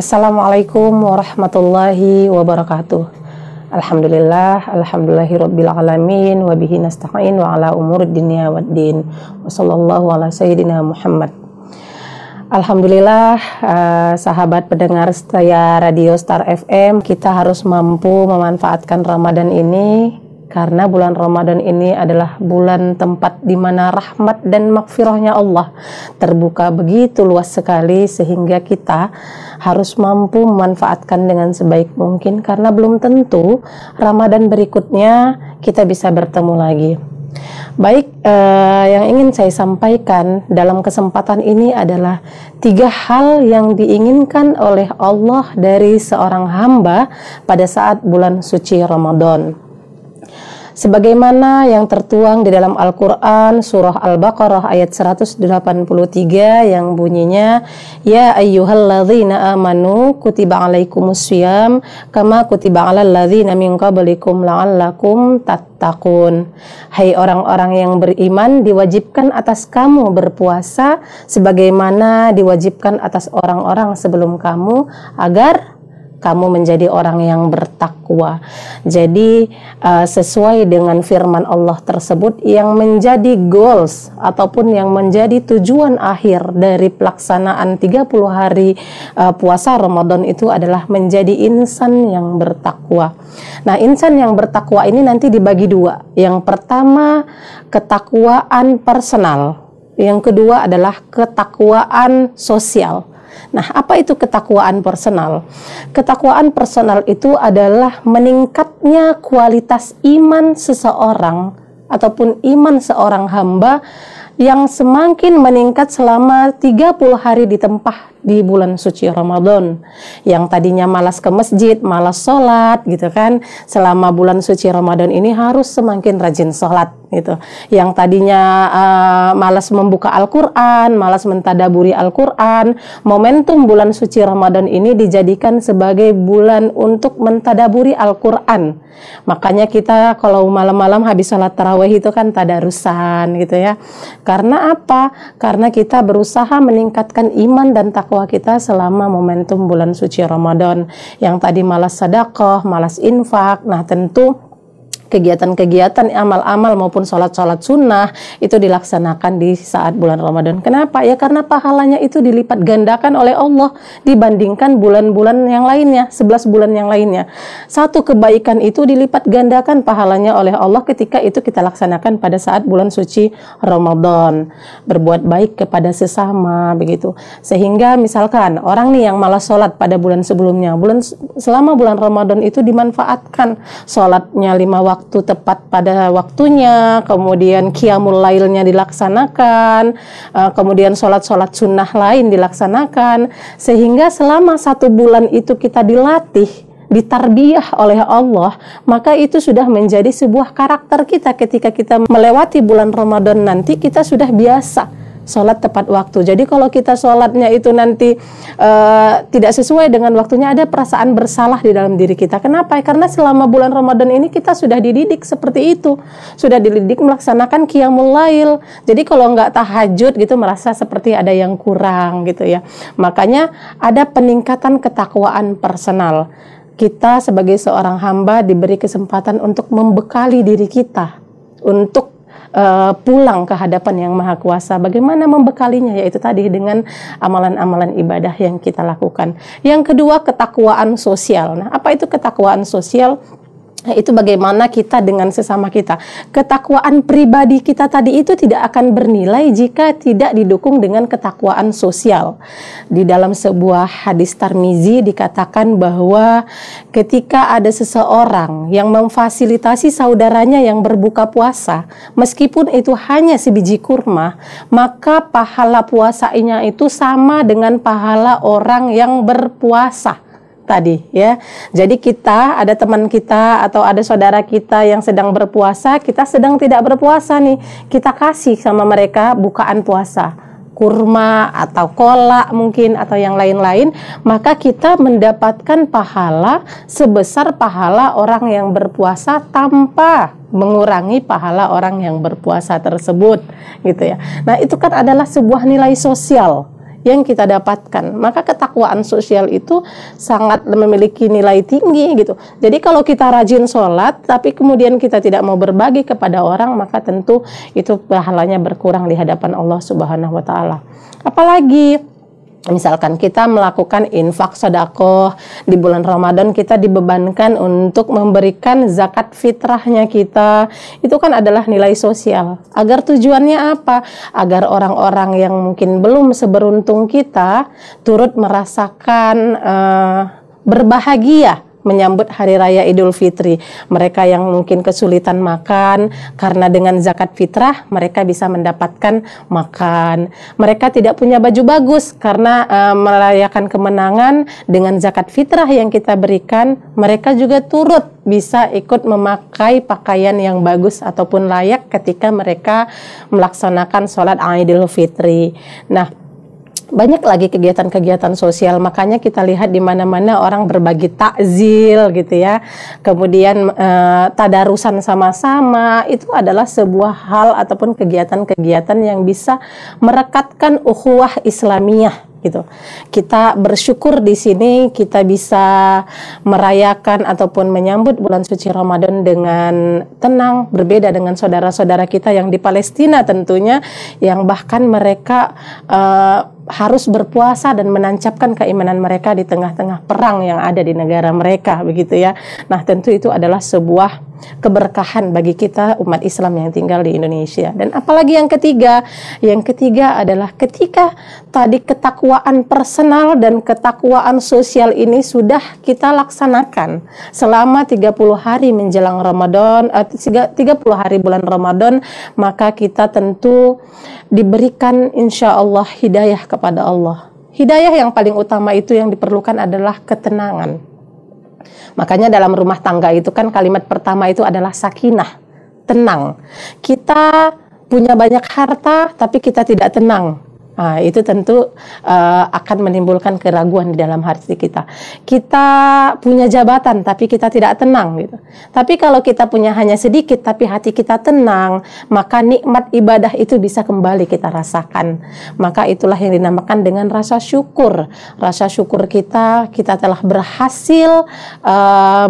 Assalamualaikum warahmatullahi wabarakatuh. Alhamdulillahirabbil alamin wa bihi nasta'in wa ala umuri dunya waddin. Wa sallallahu ala sayyidina Muhammad. Alhamdulillah, sahabat pendengar setia Radio Star FM, kita harus mampu memanfaatkan Ramadan ini karena bulan Ramadan ini adalah bulan tempat di mana rahmat dan makfirahnya Allah terbuka begitu luas sekali, sehingga kita harus mampu memanfaatkan dengan sebaik mungkin karena belum tentu Ramadan berikutnya kita bisa bertemu lagi. Baik, yang ingin saya sampaikan dalam kesempatan ini adalah 3 hal yang diinginkan oleh Allah dari seorang hamba pada saat bulan suci Ramadan. Sebagaimana yang tertuang di dalam Al-Quran surah Al-Baqarah ayat 183 yang bunyinya, Ya ayyuhalladzina amanu kutiba alaikumussyiyam kama kutiba alal ladzina min qablikum la'allakum tattaqun. Hai orang-orang yang beriman, diwajibkan atas kamu berpuasa sebagaimana diwajibkan atas orang-orang sebelum kamu agar kamu menjadi orang yang bertakwa. Jadi sesuai dengan firman Allah tersebut, yang menjadi goals ataupun yang menjadi tujuan akhir dari pelaksanaan 30 hari puasa Ramadan itu adalah menjadi insan yang bertakwa. Nah, insan yang bertakwa ini nanti dibagi 2. Yang pertama, ketakwaan personal. Yang kedua adalah ketakwaan sosial. Nah, apa itu ketakwaan personal? Ketakwaan personal itu adalah meningkatnya kualitas iman seseorang ataupun iman seorang hamba yang semakin meningkat selama 30 hari ditempah di bulan suci Ramadan. Yang tadinya malas ke masjid, malas sholat gitu kan, selama bulan suci Ramadan ini harus semakin rajin sholat gitu. Yang tadinya malas membuka Al-Quran, malas mentadaburi Al-Quran, momentum bulan suci Ramadan ini dijadikan sebagai bulan untuk mentadaburi Al-Quran. Makanya kita kalau malam-malam habis sholat tarawih itu kan tadarusan gitu ya. Karena apa? Karena kita berusaha meningkatkan iman dan takwa kita selama momentum bulan suci Ramadan. Yang tadi malas sedekah, malas infak, nah tentu kegiatan-kegiatan amal-amal maupun sholat-sholat sunnah itu dilaksanakan di saat bulan Ramadan. Kenapa? Ya karena pahalanya itu dilipat gandakan oleh Allah dibandingkan bulan-bulan yang lainnya, 11 bulan yang lainnya. Satu kebaikan itu dilipat gandakan pahalanya oleh Allah ketika itu kita laksanakan pada saat bulan suci Ramadan. Berbuat baik kepada sesama begitu. Sehingga misalkan orang nih yang malas sholat pada bulan sebelumnya, selama bulan Ramadan itu dimanfaatkan sholatnya 5 waktu tepat pada waktunya, kemudian qiyamul lailnya dilaksanakan, kemudian sholat-sholat sunnah lain dilaksanakan, sehingga selama 1 bulan itu kita dilatih, ditarbiyah oleh Allah, maka itu sudah menjadi sebuah karakter kita. Ketika kita melewati bulan Ramadan nanti, kita sudah biasa sholat tepat waktu. Jadi kalau kita sholatnya itu nanti tidak sesuai dengan waktunya, ada perasaan bersalah di dalam diri kita. Kenapa? Karena selama bulan Ramadan ini kita sudah dididik seperti itu, sudah dididik melaksanakan qiyamul lail. Jadi kalau nggak tahajud gitu merasa seperti ada yang kurang gitu ya. Makanya ada peningkatan ketakwaan personal. Kita sebagai seorang hamba diberi kesempatan untuk membekali diri kita untuk pulang ke hadapan Yang Maha Kuasa. Bagaimana membekalinya? Yaitu tadi dengan amalan-amalan ibadah yang kita lakukan. Yang kedua, ketakwaan sosial. Nah, apa itu ketakwaan sosial? Itu bagaimana kita dengan sesama kita. Ketakwaan pribadi kita tadi itu tidak akan bernilai jika tidak didukung dengan ketakwaan sosial. Di dalam sebuah hadis Tirmizi dikatakan bahwa ketika ada seseorang yang memfasilitasi saudaranya yang berbuka puasa, meskipun itu hanya sebiji kurma, maka pahala puasanya itu sama dengan pahala orang yang berpuasa tadi ya. Jadi kita ada teman kita atau ada saudara kita yang sedang berpuasa, kita sedang tidak berpuasa nih, kita kasih sama mereka bukaan puasa, kurma atau kolak mungkin atau yang lain-lain, maka kita mendapatkan pahala sebesar pahala orang yang berpuasa tanpa mengurangi pahala orang yang berpuasa tersebut gitu ya. Nah, itu kan adalah sebuah nilai sosial yang kita dapatkan. Maka ketakwaan sosial itu sangat memiliki nilai tinggi gitu. Jadi kalau kita rajin sholat, tapi kemudian kita tidak mau berbagi kepada orang, maka tentu itu pahalanya berkurang di hadapan Allah Subhanahu wa Ta'ala. Apalagi misalkan kita melakukan infak sedekah di bulan Ramadan, kita dibebankan untuk memberikan zakat fitrahnya kita. Itu kan adalah nilai sosial. Agar tujuannya apa? Agar orang-orang yang mungkin belum seberuntung kita turut merasakan berbahagia menyambut Hari Raya Idul Fitri. Mereka yang mungkin kesulitan makan, karena dengan zakat fitrah mereka bisa mendapatkan makan. Mereka tidak punya baju bagus, karena merayakan kemenangan dengan zakat fitrah yang kita berikan, mereka juga turut bisa ikut memakai pakaian yang bagus ataupun layak ketika mereka melaksanakan sholat Idul Fitri. Nah, banyak lagi kegiatan-kegiatan sosial, makanya kita lihat di mana-mana orang berbagi takzil gitu ya. Kemudian tadarusan sama-sama, itu adalah sebuah hal ataupun kegiatan-kegiatan yang bisa merekatkan ukhuwah Islamiyah gitu. Kita bersyukur di sini kita bisa merayakan ataupun menyambut bulan suci Ramadan dengan tenang, berbeda dengan saudara-saudara kita yang di Palestina tentunya, yang bahkan mereka harus berpuasa dan menancapkan keimanan mereka di tengah-tengah perang yang ada di negara mereka, begitu ya. Nah, tentu itu adalah sebuah keberkahan bagi kita umat Islam yang tinggal di Indonesia. Dan apalagi yang ketiga? Yang ketiga adalah ketika tadi ketakwaan personal dan ketakwaan sosial ini sudah kita laksanakan selama 30 hari menjelang Ramadan, 30 hari bulan Ramadan, maka kita tentu diberikan insya Allah hidayah kepada Allah. Hidayah yang paling utama itu yang diperlukan adalah ketenangan. Makanya dalam rumah tangga itu kan kalimat pertama itu adalah sakinah, tenang. Kita punya banyak harta tapi kita tidak tenang. Nah, itu tentu akan menimbulkan keraguan di dalam hati kita. Kita punya jabatan tapi kita tidak tenang gitu. Tapi kalau kita punya hanya sedikit tapi hati kita tenang, maka nikmat ibadah itu bisa kembali kita rasakan. Maka itulah yang dinamakan dengan rasa syukur. Rasa syukur kita telah berhasil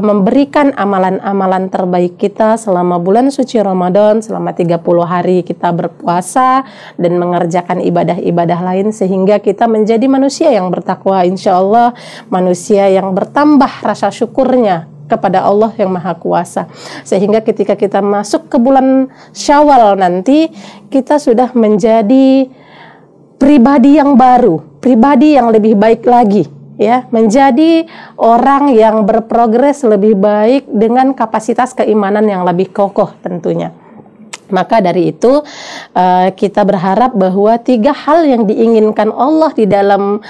memberikan amalan-amalan terbaik kita selama bulan suci Ramadan, selama 30 hari kita berpuasa dan mengerjakan ibadah-ibadah lain, sehingga kita menjadi manusia yang bertakwa, insya Allah manusia yang bertambah rasa syukurnya kepada Allah yang Maha Kuasa, sehingga ketika kita masuk ke bulan Syawal nanti kita sudah menjadi pribadi yang baru, pribadi yang lebih baik lagi, ya, menjadi orang yang berprogres lebih baik dengan kapasitas keimanan yang lebih kokoh tentunya. Maka dari itu kita berharap bahwa 3 hal yang diinginkan Allah di dalam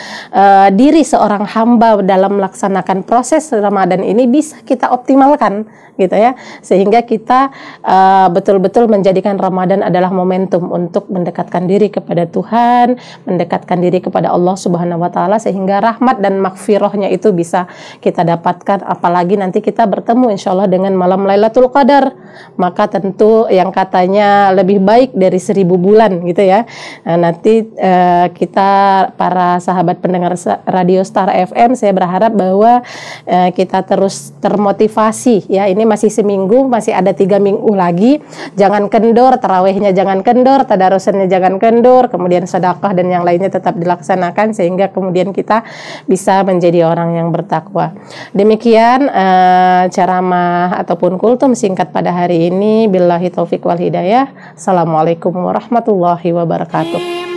diri seorang hamba dalam melaksanakan proses Ramadan ini bisa kita optimalkan gitu ya, sehingga kita betul-betul menjadikan Ramadan adalah momentum untuk mendekatkan diri kepada Tuhan, mendekatkan diri kepada Allah Subhanahu wa Ta'ala, sehingga rahmat dan maghfirahnya itu bisa kita dapatkan. Apalagi nanti kita bertemu insya Allah dengan malam Lailatul Qadar, maka tentu yang katanya lebih baik dari 1000 bulan gitu ya. Nah, nanti kita para sahabat pendengar Radio Star FM, saya berharap bahwa kita terus termotivasi ya. Ini masih seminggu, masih ada 3 minggu lagi. Jangan kendor, tarawihnya jangan kendor, tadarusannya jangan kendor, kemudian sedekah dan yang lainnya tetap dilaksanakan, sehingga kemudian kita bisa menjadi orang yang bertakwa. Demikian ceramah ataupun kultum singkat pada hari ini. Billahi taufik wal hidayah. Assalamualaikum warahmatullahi wabarakatuh.